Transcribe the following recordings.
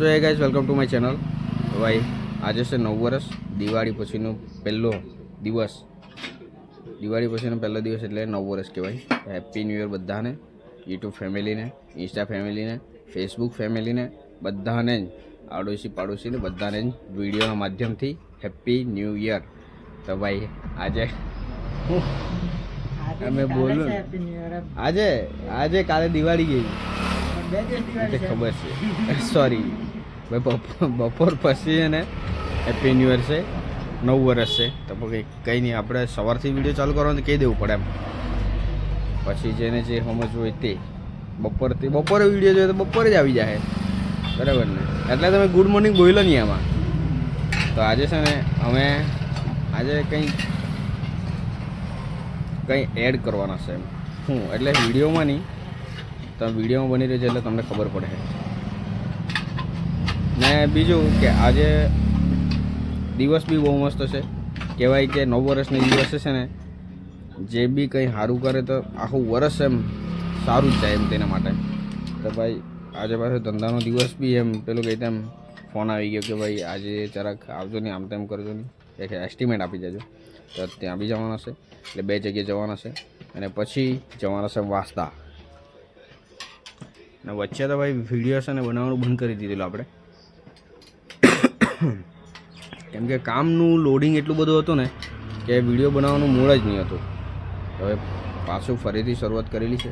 So hey guys, welcome to my channel. ભાઈ આજે છે 9 વર્ષ, દિવાળી પછીનો પહેલો દિવસ. દિવાળી પછીનો પહેલો દિવસ એટલે 9 વર્ષ કહેવાય. હેપી ન્યૂ યર બધાને, યુટ્યુબ ફેમિલીને, ઇન્સ્ટા ફેમિલીને, ફેસબુક ફેમિલીને, બધાને જ, આડોશી પાડોશીને બધાને જ વિડીયોના માધ્યમથી હેપી ન્યૂ યર. તો ભાઈ આજે અમે બોલું આજે આજે કાલે દિવાળી ગઈ ખબર છે, સોરી ભાઈ. બપોર પછી છે ને હેપી ન્યૂ યર છે, 9 વર્ષ છે. તો કંઈ નહીં, આપણે સવારથી વિડીયો ચાલુ કરવાનું કહી દેવું પડે એમ. પછી જેને જે સમજવું હોય તે બપોરે વિડીયો જોઈએ તો બપોરે જ આવી જાય, બરાબર ને? એટલે તમે ગુડ મોર્નિંગ બોલો નહીં આમાં. તો આજે છે ને અમે આજે કંઈ એડ કરવાના છે એમ. હું એટલે વિડીયોમાં નહીં, તમે વિડીયોમાં બની રહ્યો છે એટલે તમને ખબર પડે. ને બીજું કે આજે દિવસ બી બહુ મસ્ત છે. કહેવાય કે 9 વર્ષની દિવસે છે ને જે બી કંઈ સારું કરે તો આખું વર્ષ એમ સારું જ જાય એમ તેના માટે. તો ભાઈ આજે પાછો ધંધાનો દિવસ બી એમ પેલું કંઈ તેમ ફોન આવી ગયો કે ભાઈ આજે જરાક આવજો નહીં, આમ તેમ કરજો નહીં, એક એસ્ટિમેટ આપી દેજો. તો ત્યાં બી જવાના છે, એટલે 2 જગ્યાએ જવાના છે. અને પછી જવાના છે વાંસદા. અને વચ્ચે તો ભાઈ વિડીયો છે ને બનાવવાનું બંધ કરી દીધેલું આપણે, કેમ કે કામનું લોડિંગ એટલું બધું હતું ને કે વિડીયો બનાવવાનું મૂળ જ નહીં હતું. હવે પાછું ફરીથી શરૂઆત કરેલી છે.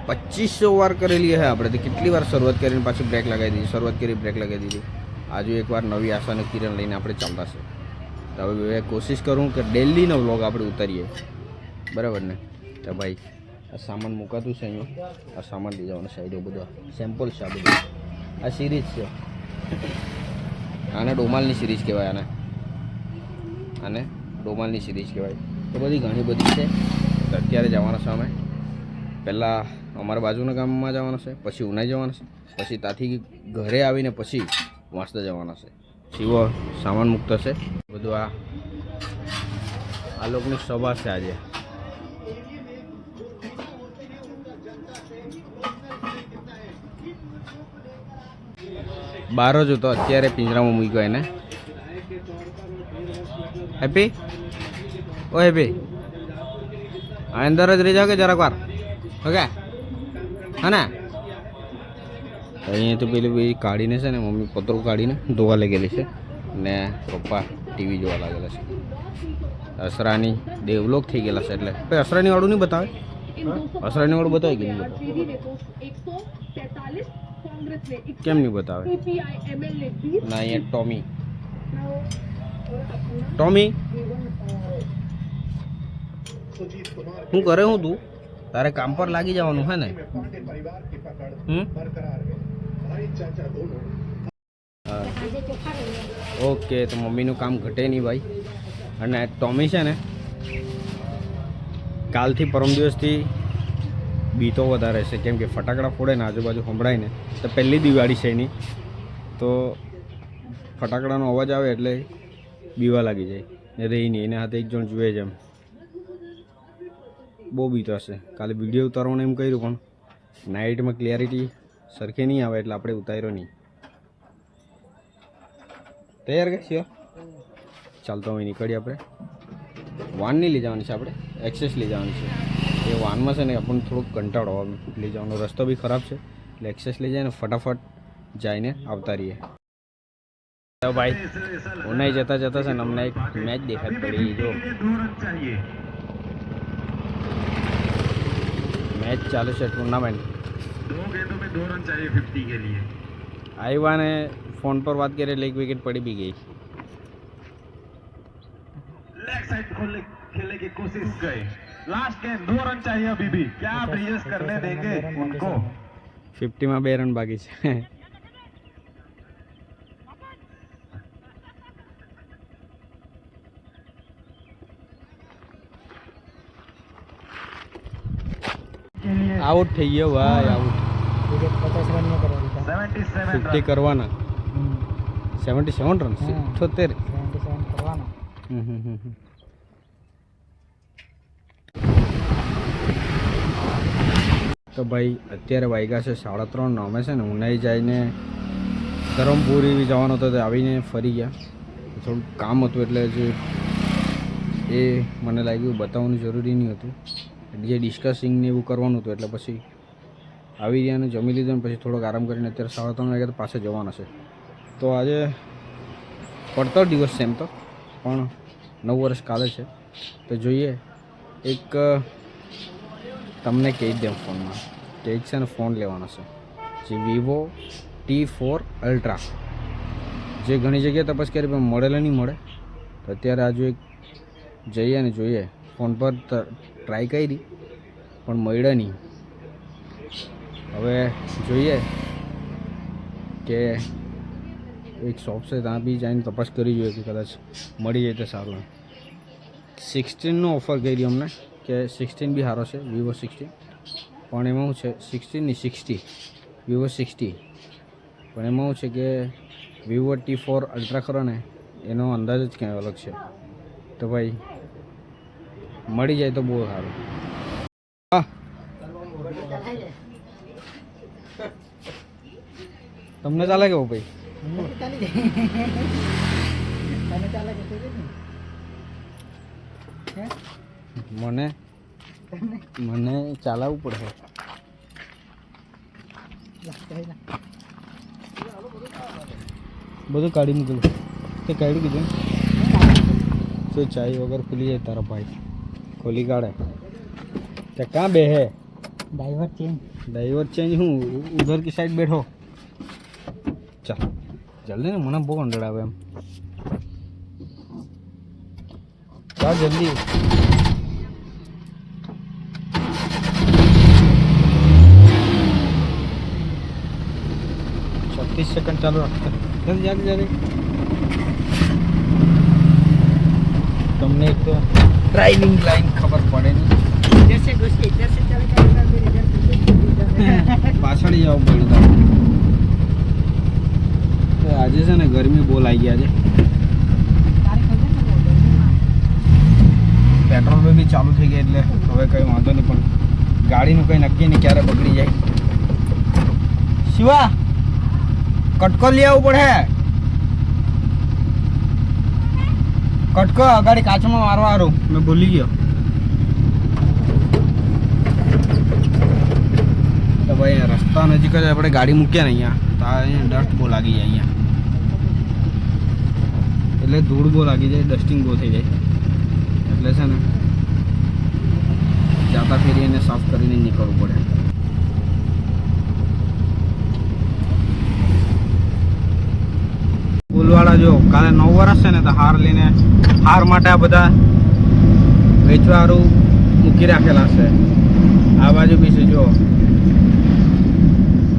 2500 વાર કરેલી છે આપણે. તો કેટલી વાર શરૂઆત કરીને પાછું બ્રેક લગાવી દીધી, શરૂઆત કરી બ્રેક લગાવી દીધી. આજુ એકવાર નવી આશાને કિરણ લઈને આપણે ચાલતા છે. તો હવે કોશિશ કરું કે ડેલીનો વ્લોગ આપણે ઉતારીએ, બરાબર ને? તો ભાઈ આ સામાન મુકાતું છે અહીંયા, આ સામાન લઈ જવાનું સાઈડો બધા સેમ્પલ છે. આ બધું આ સિરીઝ છે, આને ડોમાલની સિરીઝ કહેવાય. આને ડોમાલની સિરીઝ કહેવાય. તો બધી ઘણી બધી છે. તો અત્યારે જવાના છે અમે. પહેલાં અમારા બાજુના ગામમાં જવાના છે, પછી ઉનાઈ જવાના છે, પછી ત્યાંથી ઘરે આવીને પછી વાંસદા જવાના છે. શિવો સામાન મુકતો છે બધું. આ લોકોની સભા છે આજે. બહાર જ હતો, અત્યારે પિંજરામાં મૂક્યો એને. હેપી, ઓ હેપી, અંદર જ રહી જાઓ કે જરાક વાર, ઓકે? હા ને? અહીંયા તો પેલી ભાઈ કાઢીને છે ને, મમ્મી પતરું કાઢીને ધોવા લાગેલી છે ને પપ્પા ટીવી જોવા લાગેલા છે. અસરાની દેવલોક થઈ ગયેલા છે. એટલે ભાઈ અસરાની વાળું નહીં બતાવે, અસરાની વાળું બતાવે કે નહીં બતાવે? કેમ નહીં બતાવે? ના, અહીંયા ટોમી શું કરે? હું તું તારે કામ પર લાગી જવાનું હે ને? ઓકે, તો મમ્મીનું કામ ઘટે નહીં ભાઈ. અને ટોમી છે ને કાલથી પરમ દિવસથી બીતો વધારે છે, કેમ કે ફટાકડા ફોડે ને આજુબાજુ સંભળાય ને. તો પહેલી દિવાળી છે એની, તો ફટાકડાનો અવાજ આવે એટલે બીવા લાગી જાય ને. રહી નહીં, એના હાથે એક જણ જુએ છે એમ. બહુ બીતો હશે. કાલે વિડીયો ઉતારવાનું એમ કર્યું પણ નાઇટમાં ક્લિયરિટી સરખી નહીં આવે એટલે આપણે ઉતાર્યો નહીં. તૈયાર કે શ્યોર? ચાલતો હોય નીકળીએ આપણે. વાન નહીં લઈ જવાની છે આપણે, એક્સેસ લઈ જવાની છે. એ વાનમાં છે ને આપણને થોડુંક કંટાળો લઈ જવાનો, રસ્તો બી ખરાબ છે. એટલે એક્સેસ લઈ જાય ને ફટાફટ જઈને આવતા રહીએ. તો ભાઈ ઉનાઈ જતા જતા છે ને અમને એક મેચ દેખાતી પડી. જો मैच चालू है, टूर्नामेंट. 2 गेंदों में 2 रन चाहिए 50 के लिए. आईवा ने फोन पर बात करे, लेग विकेट पड़ी भी गई. लेग साइड खेलने की कोशिश गई. लास्ट गेंद 2 रन चाहिए अभी भी. क्या ब्रिजेस करने देंगे उनको? 50 में 2 रन बाकी है. आउट થઈ ગયો ભાઈ, આઉટ. 50 રન કરવાના, 50 કરવાના. 77 રન, 78 કરવાના. તો ભાઈ અત્યારે વાગ્યા છે 3:30. અમે છે ને ઉનાઈ જઈને ધરમપુરી જવાનો હતો તો આવીને ફરી ગયા. થોડું કામ હતું એટલે જે એ મને લાગ્યું બતાવવાનું જરૂરી નહીં હતું. જે ડિસ્કસિંગ ને એવું કરવાનું હતું એટલે પછી આવી ગયા અને જમી લીધું. અને પછી થોડોક આરામ કરીને અત્યારે 3:30 વાગ્યા તો પાછા જવાના છે. તો આજે પડતો દિવસ છે એમ તો, પણ 9 વર્ષ કાલે છે. તો જોઈએ એક તમને કહી દઉં ફોનમાં કે એક છે ને ફોન લેવાનો છે જે વિવો T4 અલ્ટ્રા. જે ઘણી જગ્યાએ તપાસ કરી પણ મળેલા નહીં મળે. તો અત્યારે આજુ એક જઈએ ને જોઈએ. ફોન પર ટ્રાય કરી પણ મળ્યા નહીં. હવે જોઈએ કે એક શોપ છે ત્યાં બી જઈને તપાસ કરી જોઈએ કે કદાચ મળી જાય તો સારું. 16નો ઓફર કરી અમને કે 16 બી સારો છે વિવો 16. પણ એમાં શું છે 16 ની 60 વિવો 60. પણ એમાં શું છે કે વિવો T4 અલ્ટ્રા ખરો ને એનો અંદાજ જ ક્યાંય અલગ છે. તો ભાઈ મળી જાય તો બહુ સારું. હા તમને ચાલે કેવું ભાઈ? મને ચાલાવવું પડે. બધું કાઢી મૂકેલું તે કાઢ્યું કીધું તો ચાય વગર ખુલી જાય તારા ભાઈ ખોલી કાઢે. તે ક્યાં બે હે? ड्राइवर चेंज हूँ उधर की साइड बैठो. चल जल्दी ना મને બહુ અંડળ આવે એમ. ચાલ જલ્દી. 36 सेकंड चालू रखते जल्दी जल्दी जल्दी. તમને એક તો ડ્રાઇવિંગ લાઈન ખબર પડે નહીં. પાછળ જવું પડ્યું. આજે છે ને ગરમી બહુ લાગી ગયા છે. પેટ્રોલ બી ચાલુ થઈ ગઈ એટલે હવે કંઈ વાંધો નહીં. પણ ગાડીનું કંઈ નક્કી નહીં ક્યારે બગડી જાય. શિવા કટકો લઈ આવવું પડે. કટકો ગાડી કાચમાં મારવા હારું મેં ભૂલી ગયો. તો ભાઈ રસ્તા નજીક જ આપણે ગાડી મૂક્યા ને અહીંયા તો અહીંયા ડસ્ટ બહુ લાગી જાય અહીંયા. એટલે ધૂળ બહુ લાગી જાય, ડસ્ટિંગ બહુ થઈ જાય. એટલે છે ને જાતા ફેરી એને સાફ કરીને નીકળવું પડે. ફૂલવાળા જો કાલે 9 વર્ષ છે ને તો હાર લઈને હાર માટે આ બધા વેચવાળું મૂકી રાખેલા છે. આ બાજુ બી છે જો.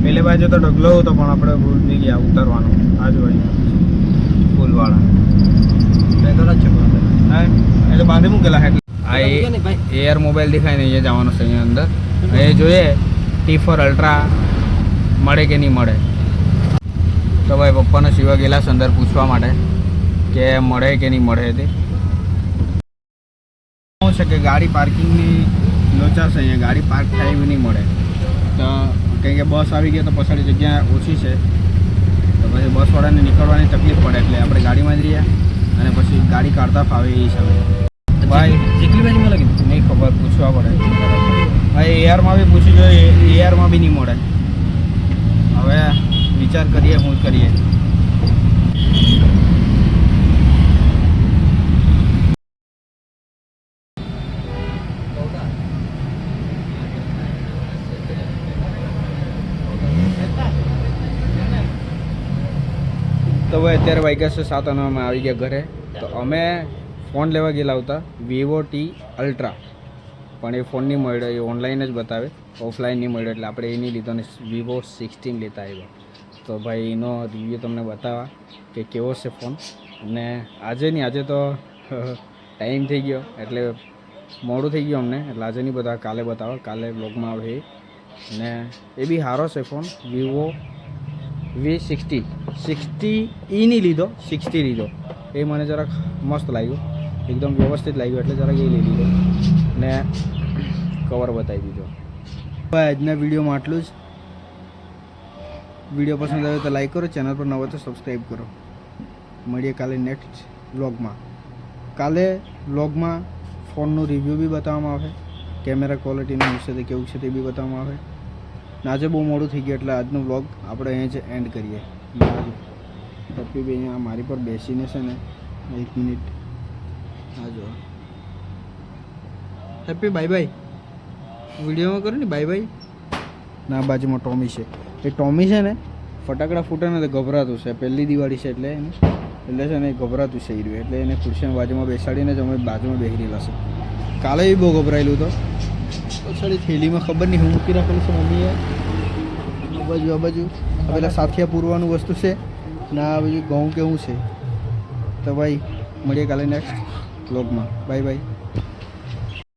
પેલી બાજુ તો ઢગલો હતો પણ આપણે ભૂલી ગયા ઉતારવાનું. આજુબાજુ ફૂલવાળા એટલે બાંધી મૂકેલા. આ એર મોબાઈલ દેખાય ને અહીંયા જવાનું છે. અહીંયા અંદર એ જોઈએ T4 અલ્ટ્રા મળે કે નહીં મળે. તો ભાઈ પપ્પાનો શિવા ગયેલા છે અંદર પૂછવા માટે કે મળે કે નહીં મળે. તે શું છે કે ગાડી પાર્કિંગની લોચા છે અહીંયા. ગાડી પાર્ક થાય એવી નહીં મળે. તો કંઈ કે બસ આવી ગઈ તો પાછળ જગ્યા ઓછી છે તો પછી બસવાળાને નીકળવાની તકલીફ પડે. એટલે આપણે ગાડીમાં જ રહીએ અને પછી ગાડી કાઢતા ફાવે એ હિસાબે. ભાઈ જેટલી બાજુ મળે નહીં ખબર, પૂછવા પડે. ભાઈ એઆરમાં બી પૂછી જોઈએ, એઆરમાં બી નહીં મળે. હવે વિચાર કરીએ શું કરીએ. તો ભાઈ અત્યારે વાગ્યા છે 7 અને અમે આવી ગયા ઘરે. તો અમે ફોન લેવા ગયેલા હતા વિવો T અલ્ટ્રા, પણ એ ફોન નહીં મળ્યો. એ ઓનલાઈન જ બતાવે, ઓફલાઈન નહીં મળ્યો. એટલે આપણે એ નહીં લીધો અને વિવો 16 લેતા આવ્યા. તો ભાઈ એનો રિવ્યૂ તમને બતાવવા કે કેવો છે ફોન. અને આજે નહીં, આજે તો ટાઈમ થઈ ગયો એટલે મોડું થઈ ગયું અમને. એટલે આજે નહીં બતાવવા, કાલે બતાવવા. કાલે બ્લોગમાં આવે. ને એ બી સારો છે ફોન. વિવો V60 60E નહીં લીધો, 60 લીધો. એ મને જરાક મસ્ત લાગ્યું, એકદમ વ્યવસ્થિત લાગ્યું એટલે જરાક એ લઈ લીધો ને કવર બતાવી દીધો. આજના વિડીયોમાં આટલું જ. વિડીયો પસંદ આવે તો લાઈક કરો, ચેનલ પર નવો તો સબસ્ક્રાઈબ કરો. મળીએ કાલે નેક્સ્ટ વ્લોગમાં. કાલે વ્લોગમાં ફોનનું રિવ્યૂ બી બતાવવામાં આવે, કેમેરા ક્વોલિટીનું વિશે તે કેવું છે તે બી બતાવવામાં આવે. ને આજે બહુ મોડું થઈ ગયું એટલે આજનો વ્લોગ આપણે અહીંયા જ એન્ડ કરીએ. હેપી ભાઈ અહીંયા મારી પર બેસીને છે ને 1 મિનિટ હા જો હેપી બાય બાય વિડીયોમાં કરો ને બાય બાય. ના બાજુમાં ટોમી છે, એ ટોમી છે ને ફટાકડા ફૂટે ને તો ગભરાતું છે. પહેલી દિવાળી છે એટલે છે ને એ ગભરાતું છે રહ્યું, એટલે એને ખુરશીની બાજુમાં બેસાડીને જ અમે બાજુમાં બેસી રહેલા છે. કાલે બી બહુ ગભરાયેલું હતો. પછી થેલીમાં ખબર નહીં હું મૂકી રાખેલું છે મમ્મીએ. આ બાજુ પેલા સાથિયા પૂરવાનું વસ્તુ છે ને આ બાજુ ઘઉં કેવું છે. તો ભાઈ મળીએ કાલે નેક્સ્ટ વ્લોગમાં. Bye bye.